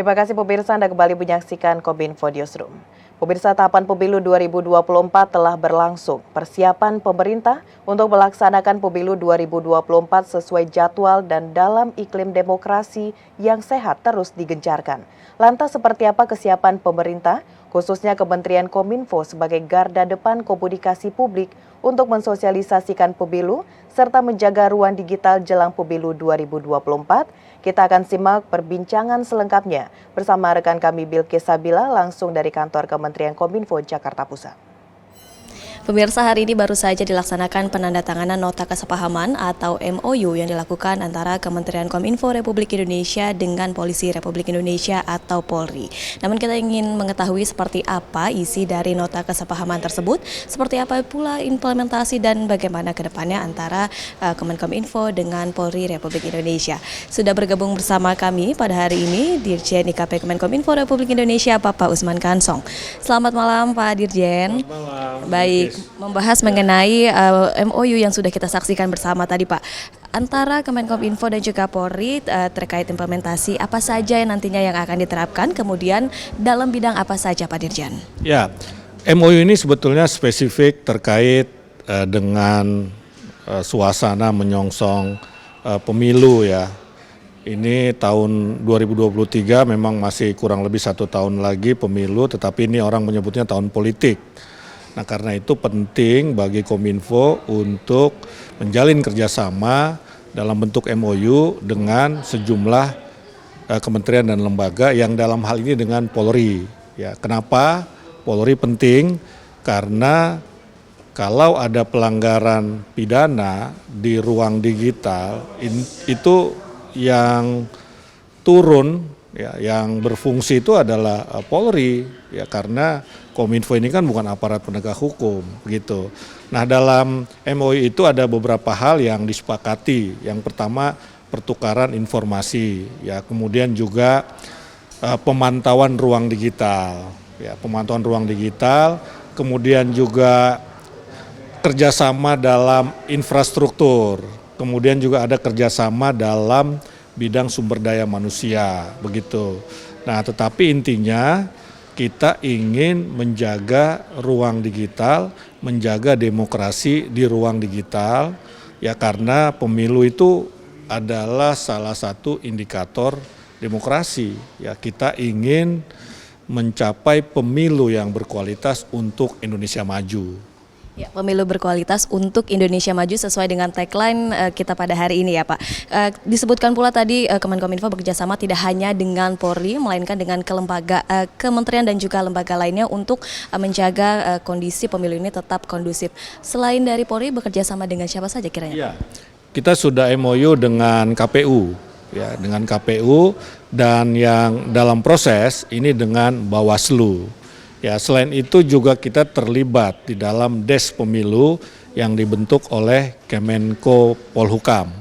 Terima kasih pemirsa, Anda kembali menyaksikan Kominfo Newsroom. Pemirsa, tahapan pemilu 2024 telah berlangsung. Persiapan pemerintah untuk melaksanakan pemilu 2024 sesuai jadwal dan dalam iklim demokrasi yang sehat terus digencarkan. Lantas seperti apa kesiapan pemerintah, khususnya Kementerian Kominfo sebagai garda depan komunikasi publik untuk mensosialisasikan pemilu serta menjaga ruang digital jelang pemilu 2024? Kita akan simak perbincangan selengkapnya bersama rekan kami Bilqis Sabila langsung dari kantor Kementerian Kominfo Jakarta Pusat. Pemirsa, hari ini baru saja dilaksanakan penandatanganan nota kesepahaman atau MOU yang dilakukan antara Kementerian Kominfo Republik Indonesia dengan Polisi Republik Indonesia atau Polri. Namun kita ingin mengetahui seperti apa isi dari nota kesepahaman tersebut, seperti apa pula implementasi dan bagaimana ke depannya antara Kemenkominfo dengan Polri Republik Indonesia. Sudah bergabung bersama kami pada hari ini Dirjen IKP Kemenkominfo Republik Indonesia, Bapak Usman Kansong. Selamat malam Pak Dirjen. Selamat malam. Baik. Membahas mengenai MOU yang sudah kita saksikan bersama tadi Pak, antara Kemenkominfo dan juga Polri terkait implementasi apa saja yang nantinya yang akan diterapkan, kemudian dalam bidang apa saja Pak Dirjen? Ya, MOU ini sebetulnya spesifik terkait dengan suasana menyongsong pemilu ya. Ini tahun 2023 memang masih kurang lebih 1 tahun lagi pemilu, tetapi ini orang menyebutnya tahun politik. Nah, karena itu penting bagi Kominfo untuk menjalin kerjasama dalam bentuk MOU dengan sejumlah kementerian dan lembaga yang dalam hal ini dengan Polri. Ya, kenapa Polri penting? Karena kalau ada pelanggaran pidana di ruang digital itu yang turun ya, yang berfungsi itu adalah Polri ya, karena Kominfo ini kan bukan aparat penegak hukum gitu. Nah, dalam MOU itu ada beberapa hal yang disepakati. Yang pertama pertukaran informasi ya, kemudian juga pemantauan ruang digital ya, pemantauan ruang digital, kemudian juga kerjasama dalam infrastruktur, kemudian juga ada kerjasama dalam bidang sumber daya manusia begitu. Nah, tetapi intinya kita ingin menjaga ruang digital, menjaga demokrasi di ruang digital ya, karena pemilu itu adalah salah satu indikator demokrasi ya. Kita ingin mencapai pemilu yang berkualitas untuk Indonesia maju. Ya, pemilu berkualitas untuk Indonesia maju sesuai dengan tagline kita pada hari ini ya Pak. Disebutkan pula tadi Kemenkominfo bekerjasama tidak hanya dengan Polri, melainkan dengan kementerian dan juga lembaga lainnya untuk menjaga kondisi pemilu ini tetap kondusif. Selain dari Polri, bekerjasama dengan siapa saja kiranya? Ya, kita sudah MOU dengan KPU, ya, dengan KPU dan yang dalam proses ini dengan Bawaslu. Ya, selain itu juga kita terlibat di dalam Des Pemilu yang dibentuk oleh Kemenko Polhukam.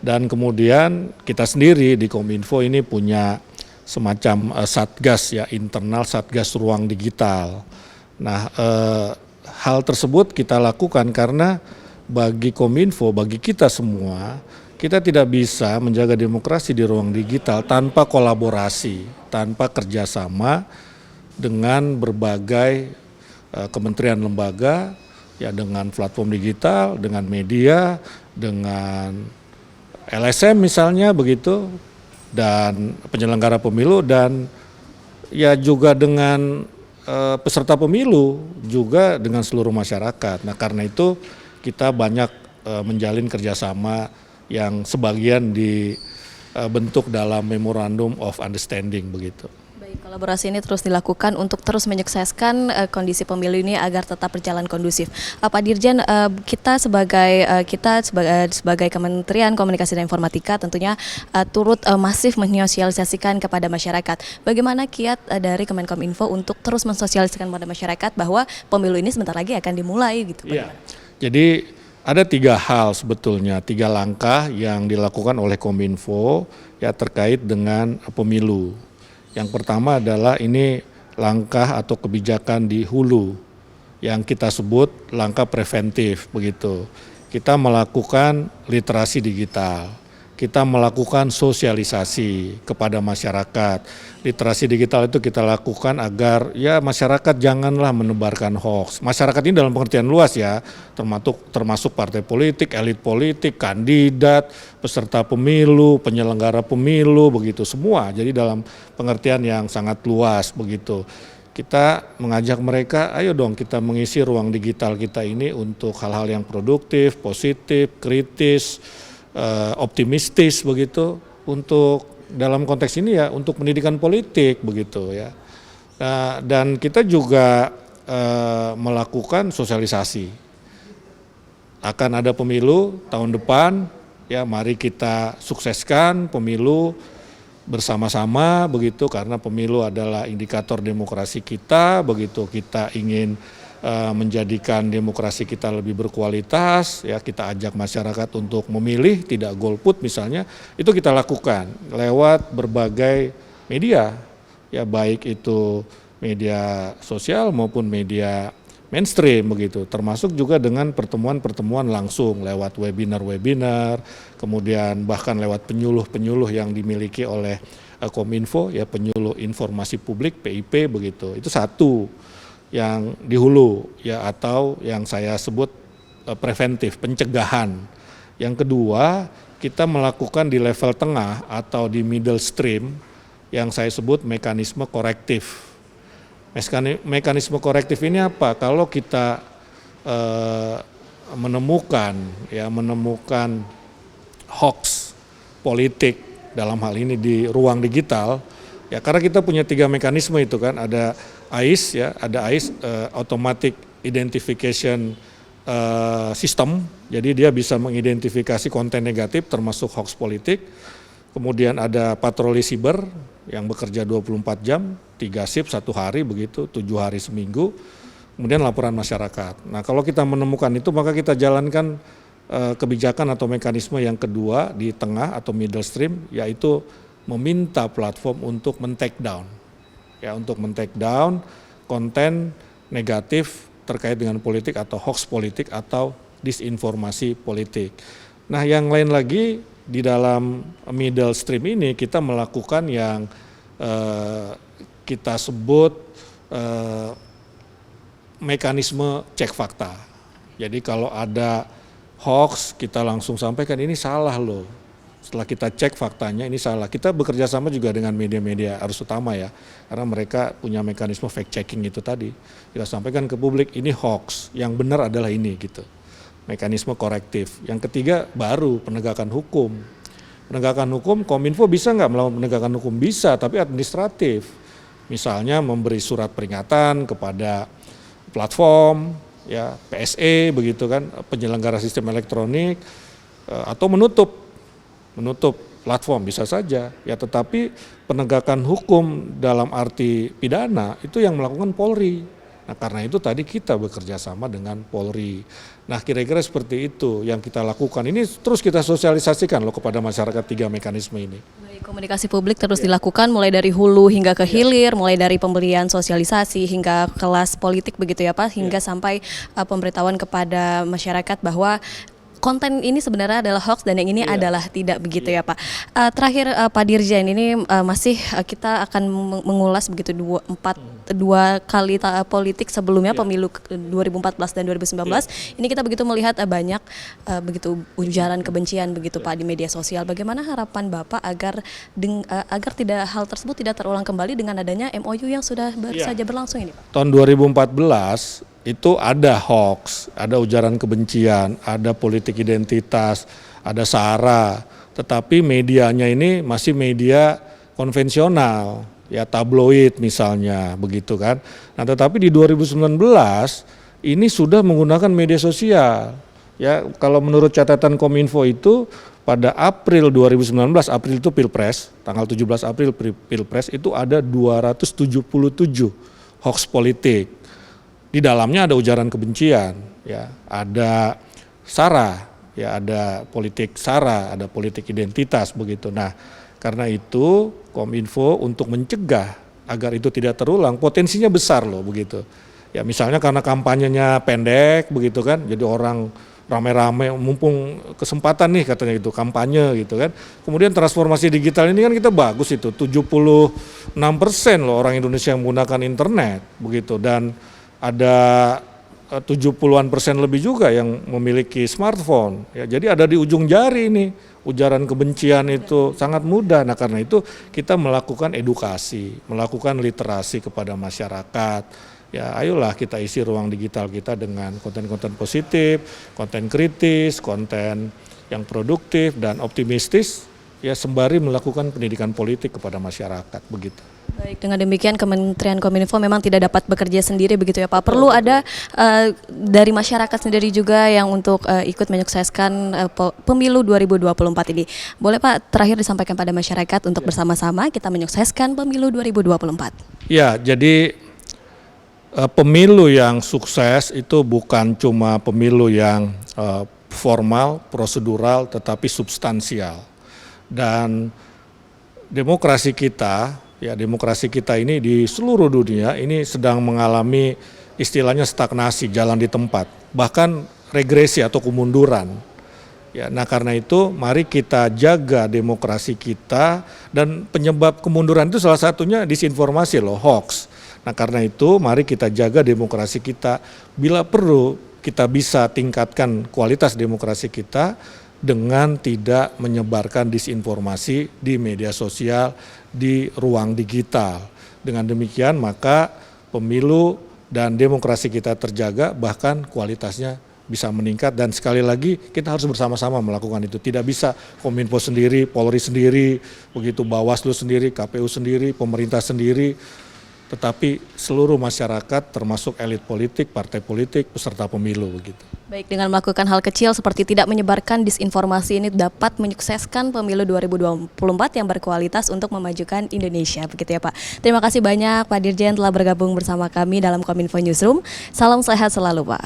Dan kemudian kita sendiri di Kominfo ini punya semacam satgas ya, internal satgas ruang digital. Nah, hal tersebut kita lakukan karena bagi Kominfo, bagi kita semua, kita tidak bisa menjaga demokrasi di ruang digital tanpa kolaborasi, tanpa kerjasama dengan berbagai kementerian lembaga, ya, dengan platform digital, dengan media, dengan LSM misalnya begitu, dan penyelenggara pemilu, dan ya juga dengan peserta pemilu, juga dengan seluruh masyarakat. Nah, karena itu kita banyak menjalin kerjasama yang sebagian dibentuk dalam Memorandum of Understanding begitu. Baik, kolaborasi ini terus dilakukan untuk terus menyukseskan kondisi pemilu ini agar tetap berjalan kondusif. Pak Dirjen, kita sebagai Kementerian Komunikasi dan Informatika tentunya turut masif menyosialisasikan kepada masyarakat. Bagaimana kiat dari Kemenkominfo untuk terus mensosialisasikan kepada masyarakat bahwa pemilu ini sebentar lagi akan dimulai gitu? Iya. Jadi ada 3 hal sebetulnya, 3 langkah yang dilakukan oleh Kominfo ya terkait dengan pemilu. Yang pertama adalah ini langkah atau kebijakan di hulu yang kita sebut langkah preventif begitu. Kita melakukan literasi digital. kita melakukan sosialisasi kepada masyarakat. Literasi digital itu kita lakukan agar ya masyarakat janganlah menebarkan hoax. Masyarakat ini dalam pengertian luas ya, termasuk partai politik, elit politik, kandidat, peserta pemilu, penyelenggara pemilu, begitu semua. Jadi dalam pengertian yang sangat luas begitu. Kita mengajak mereka, ayo dong kita mengisi ruang digital kita ini untuk hal-hal yang produktif, positif, kritis, optimistis begitu, untuk dalam konteks ini ya untuk pendidikan politik begitu ya. Nah, dan kita juga melakukan sosialisasi. Akan ada pemilu tahun depan, ya mari kita sukseskan pemilu bersama-sama begitu, karena pemilu adalah indikator demokrasi kita begitu. Kita ingin menjadikan demokrasi kita lebih berkualitas, ya kita ajak masyarakat untuk memilih, tidak golput misalnya, itu kita lakukan lewat berbagai media, ya baik itu media sosial maupun media mainstream begitu, termasuk juga dengan pertemuan-pertemuan langsung lewat webinar-webinar, kemudian bahkan lewat penyuluh-penyuluh yang dimiliki oleh Kominfo, ya penyuluh informasi publik PIP begitu. Itu satu yang di hulu ya, atau yang saya sebut preventif, pencegahan. Yang kedua, kita melakukan di level tengah atau di middle stream yang saya sebut mekanisme korektif. Mekanisme korektif ini apa? Kalau kita menemukan hoax politik dalam hal ini di ruang digital, ya karena kita punya 3 mekanisme itu kan, ada AIS ya, ada AIS Automatic Identification System, jadi dia bisa mengidentifikasi konten negatif termasuk hoax politik. Kemudian ada patroli siber yang bekerja 24 jam, 3 shift 1 hari begitu, 7 hari seminggu. Kemudian laporan masyarakat. Nah kalau kita menemukan itu maka kita jalankan kebijakan atau mekanisme yang kedua di tengah atau middle stream, yaitu meminta platform untuk men-take down. Ya, untuk men-take down konten negatif terkait dengan politik atau hoax politik atau disinformasi politik. Nah, yang lain lagi di dalam middle stream ini kita melakukan yang kita sebut mekanisme cek fakta. Jadi kalau ada hoax kita langsung sampaikan ini salah loh. Setelah kita cek faktanya ini salah, kita bekerja sama juga dengan media-media arus utama ya, karena mereka punya mekanisme fact checking itu tadi. Kita sampaikan ke publik ini hoax, yang benar adalah ini gitu. Mekanisme korektif. Yang ketiga baru penegakan hukum. Penegakan hukum, Kominfo bisa nggak melakukan penegakan hukum? Bisa, tapi administratif. Misalnya memberi surat peringatan kepada platform, ya PSE begitu kan, penyelenggara sistem elektronik, atau menutup platform bisa saja ya, tetapi penegakan hukum dalam arti pidana itu yang melakukan Polri. Nah karena itu tadi kita bekerja sama dengan Polri. Nah kira-kira seperti itu yang kita lakukan. Ini terus kita sosialisasikan loh kepada masyarakat 3 mekanisme ini. Baik, komunikasi publik terus dilakukan mulai dari hulu hingga ke hilir, mulai dari pemberian sosialisasi hingga kelas politik begitu ya Pak, hingga sampai pemberitahuan kepada masyarakat bahwa konten ini sebenarnya adalah hoax dan yang ini adalah tidak begitu ya Pak. Terakhir Pak Dirjen, ini masih kita akan mengulas begitu dua kali politik sebelumnya, pemilu 2014 dan 2019. Ini kita begitu melihat banyak begitu ujaran kebencian begitu Pak di media sosial. Bagaimana harapan Bapak agar tidak hal tersebut tidak terulang kembali dengan adanya MOU yang sudah baru saja berlangsung ini Pak? Tahun 2014 itu ada hoax, ada ujaran kebencian, ada politik identitas, ada SARA, tetapi medianya ini masih media konvensional, ya tabloid misalnya, begitu kan. Nah tetapi di 2019 ini sudah menggunakan media sosial. Ya kalau menurut catatan Kominfo itu pada April 2019, April itu Pilpres, tanggal 17 April Pilpres itu ada 277 hoax politik. Di dalamnya ada ujaran kebencian, ya, ada SARA, ya, ada politik SARA, ada politik identitas begitu. Nah, karena itu Kominfo untuk mencegah agar itu tidak terulang, potensinya besar loh begitu. Ya, misalnya karena kampanyenya pendek begitu kan, jadi orang rame-rame, mumpung kesempatan nih katanya gitu, kampanye gitu kan. Kemudian transformasi digital ini kan kita bagus itu, 76% loh orang Indonesia yang menggunakan internet begitu, dan ada 70-an% lebih juga yang memiliki smartphone. Ya, jadi ada di ujung jari ini, ujaran kebencian itu sangat mudah. Nah karena itu kita melakukan edukasi, melakukan literasi kepada masyarakat. Ya ayolah kita isi ruang digital kita dengan konten-konten positif, konten kritis, konten yang produktif dan optimistis, ya sembari melakukan pendidikan politik kepada masyarakat begitu. Baik, dengan demikian Kementerian Kominfo memang tidak dapat bekerja sendiri begitu ya Pak. Perlu ada dari masyarakat sendiri juga yang untuk ikut menyukseskan pemilu 2024 ini. Boleh Pak terakhir disampaikan pada masyarakat untuk bersama-sama kita menyukseskan pemilu 2024. Ya, jadi pemilu yang sukses itu bukan cuma pemilu yang formal, prosedural, tetapi substansial. Dan demokrasi kita ini di seluruh dunia ini sedang mengalami istilahnya stagnasi, jalan di tempat, bahkan regresi atau kemunduran. Ya, nah karena itu mari kita jaga demokrasi kita, dan penyebab kemunduran itu salah satunya disinformasi loh, hoax. Nah karena itu mari kita jaga demokrasi kita, bila perlu kita bisa tingkatkan kualitas demokrasi kita dengan tidak menyebarkan disinformasi di media sosial, di ruang digital. Dengan demikian maka pemilu dan demokrasi kita terjaga, bahkan kualitasnya bisa meningkat. Dan sekali lagi kita harus bersama-sama melakukan itu. Tidak bisa Kominfo sendiri, Polri sendiri, begitu Bawaslu sendiri, KPU sendiri, pemerintah sendiri, tetapi seluruh masyarakat termasuk elit politik, partai politik, peserta pemilu begitu. Baik, dengan melakukan hal kecil seperti tidak menyebarkan disinformasi ini dapat menyukseskan pemilu 2024 yang berkualitas untuk memajukan Indonesia, begitu ya Pak. Terima kasih banyak Pak Dirjen telah bergabung bersama kami dalam Kominfo Newsroom. Salam sehat selalu Pak.